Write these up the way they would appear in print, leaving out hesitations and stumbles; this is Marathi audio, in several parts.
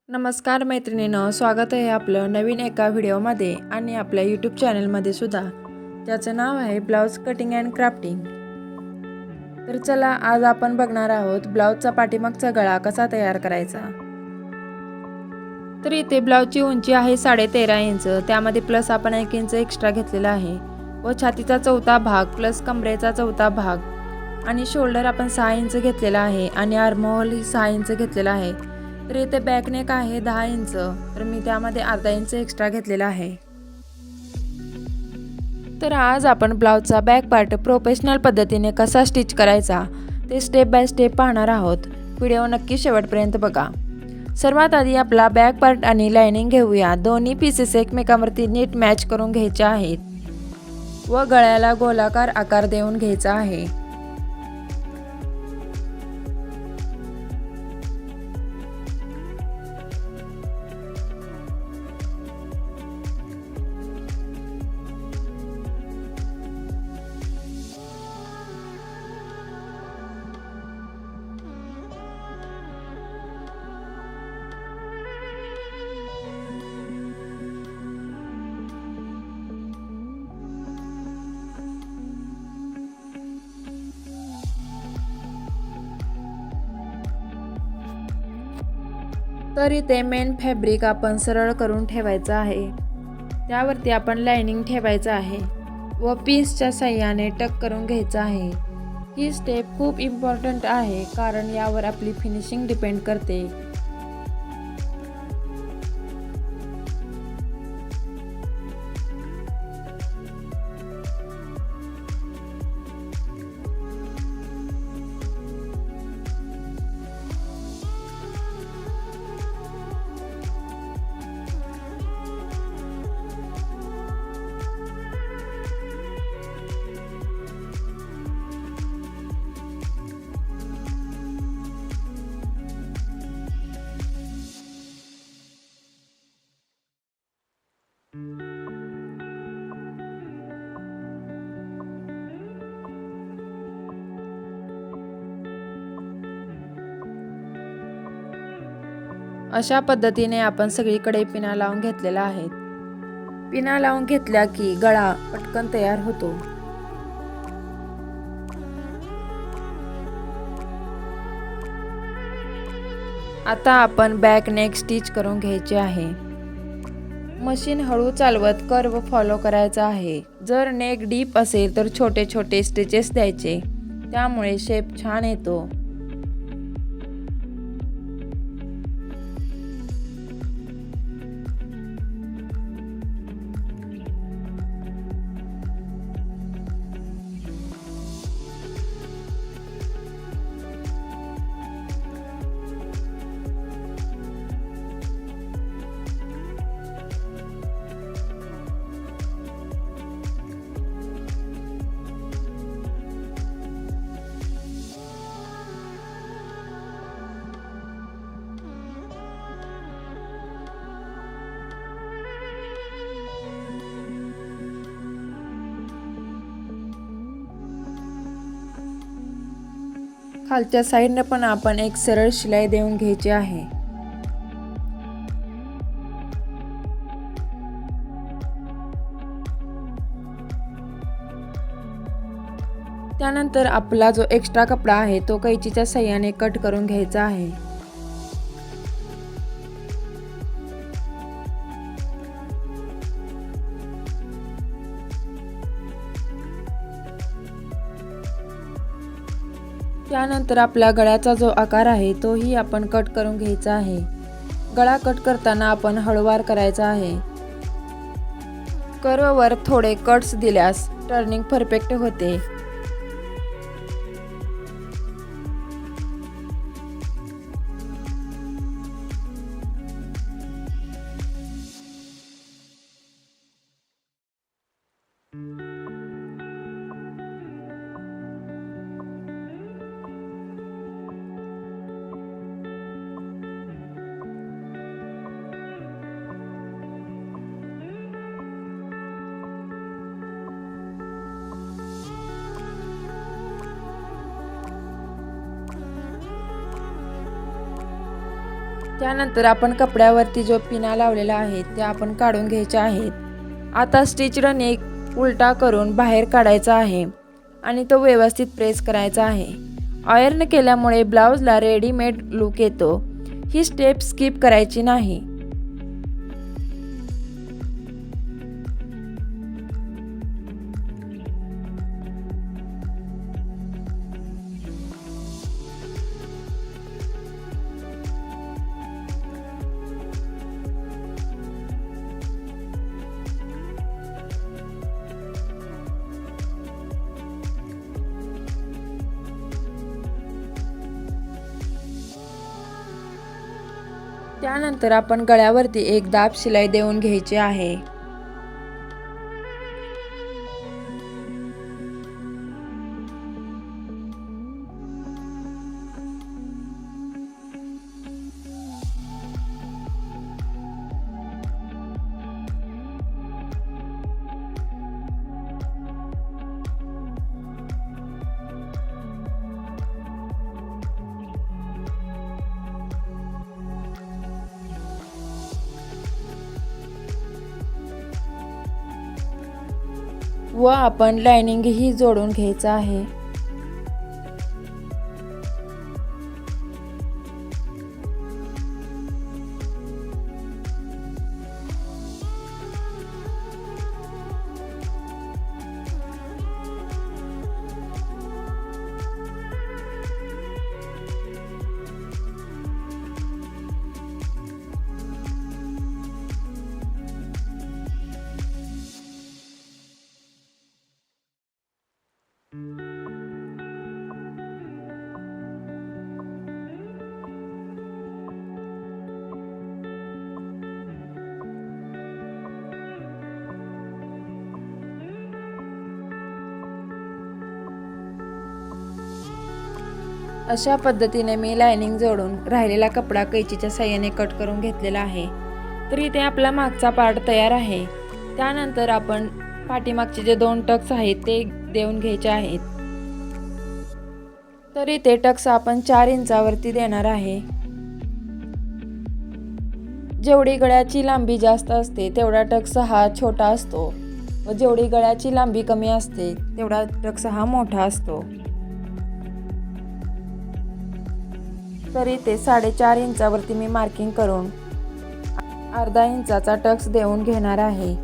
नमस्कार मैत्रिणींनो, स्वागत आहे आपलं नवीन एका व्हिडिओमध्ये आणि आपल्या यूट्यूब चॅनलमध्ये सुद्धा, ज्याचं नाव आहे ब्लाऊज कटिंग अँड क्राफ्टिंग। तर चला, आज आपण बघणार आहोत ब्लाऊजचा पाठीमागचा गळा कसा तयार करायचा। तर इथे ब्लाऊजची उंची आहे 13.5 इंच, त्यामध्ये प्लस आपण 1 इंच एक्स्ट्रा घेतलेला आहे व छातीचा चौथा भाग प्लस कमरेचा चौथा भाग आणि शोल्डर आपण 6 इंच घेतलेला आहे आणि आर्महोल 6 इंच घेतलेला आहे। तर इथे बॅक नेक आहे 10 इंच, तर मी त्यामध्ये अर्धा इंच एक्स्ट्रा घेतलेला आहे। तर आज आपण ब्लाऊजचा बॅक पार्ट प्रोफेशनल पद्धतीने कसा स्टिच करायचा ते स्टेप बाय स्टेप पाहणार आहोत। व्हिडिओ नक्की शेवटपर्यंत बघा। सर्वात आधी आपला बॅक पार्ट आणि लाइनिंग घेऊया। दोन्ही पीसेस एकमेकांवरती नीट मॅच करून घ्यायचे आहेत व गळ्याला गोलाकार आकार देऊन घ्यायचा आहे। तर इथे मेन फॅब्रिक आपण सरळ करून ठेवायचं आहे, त्यावरती आपण लाइनिंग ठेवायचं आहे व पीसच्या साहाय्याने टक करून घ्यायचं आहे। ही स्टेप खूप इम्पॉर्टंट आहे, कारण यावर आपली फिनिशिंग डिपेंड करते। अशा पद्धतीने आपण सगळीकडे पिना लावून घेतलेला आहे। पिना लावून घेतल्या की गळा पटकन तयार होतो। आता आपण बॅक नेक स्टिच करून घ्यायचे आहे। मशीन हळू चालवत कर्व फॉलो करायचा आहे। जर नेक डीप असेल तर छोटे छोटे स्टिचेस द्यायचे, त्यामुळे शेप छान येतो। खालच्या साइडने पण आपण एक सरळ शिलाई देऊन घ्यायची आहे। त्यानंतर आपला जो एक्स्ट्रा कपडा आहे तो कैचीच्या साहाय्याने कट करून घ्यायचा आहे। त्यानंतर आपल्या गळ्याचा जो आकार आहे तोही आपण कट करून घ्यायचा आहे। गळा कट करताना आपण हळूवार करायचा आहे। कर्ववर थोडे कट्स दिल्यास टर्निंग परफेक्ट होते। त्यानंतर आपण कपड्यावरती जो पिना लावलेला आहे ते आपण काढून घ्यायचे आहेत. आता स्टिच नेक उलटा करून बाहेर काढायचा आहे आणि तो व्यवस्थित प्रेस करायचा आहे. आयर्न केल्यामुळे ब्लाऊजला रेडीमेड लुक येतो. ही स्टेप स्किप करायची नाही. त्यानंतर आपण गळ्यावरती एक दाब शिलाई देऊन घ्यायची आहे. व आपण लायनिंगही जोडून घ्यायचं आहे. अशा पद्धतीने मी लायनिंग जोडून राहिलेला कपडा कैचीच्या साहाय्याने कट करून घेतलेला आहे. तर इथे आपला मागचा पार्ट तयार आहे. त्यानंतर आपण पाठीमागचे जे 2 टक्स आहेत ते देऊन घ्यायचे आहेत. तर इथे टक्स आपण 4 इंचावरती देणार आहे. जेवढी गळ्याची लांबी जास्त असते तेवढा टक्स हा छोटा असतो व जेवढी गळ्याची लांबी कमी असते तेवढा टक्स हा मोठा असतो. तरी ते 4.5 इंचावरती मी मार्किंग करून अर्धा इंचाचा टक्स देऊन घेणार आहे.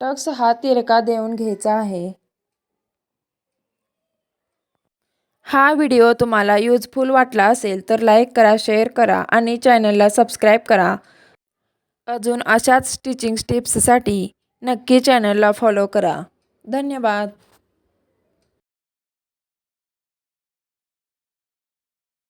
टक्स हा तिरका देऊन घ्यायचा आहे. हा व्हिडिओ तुम्हाला यूजफुल वाटला असेल तर लाईक करा, शेअर करा आणि चॅनलला सबस्क्राईब करा. अजून अशाच स्टिचिंग टिप्ससाठी नक्की चॅनलला फॉलो करा. धन्यवाद.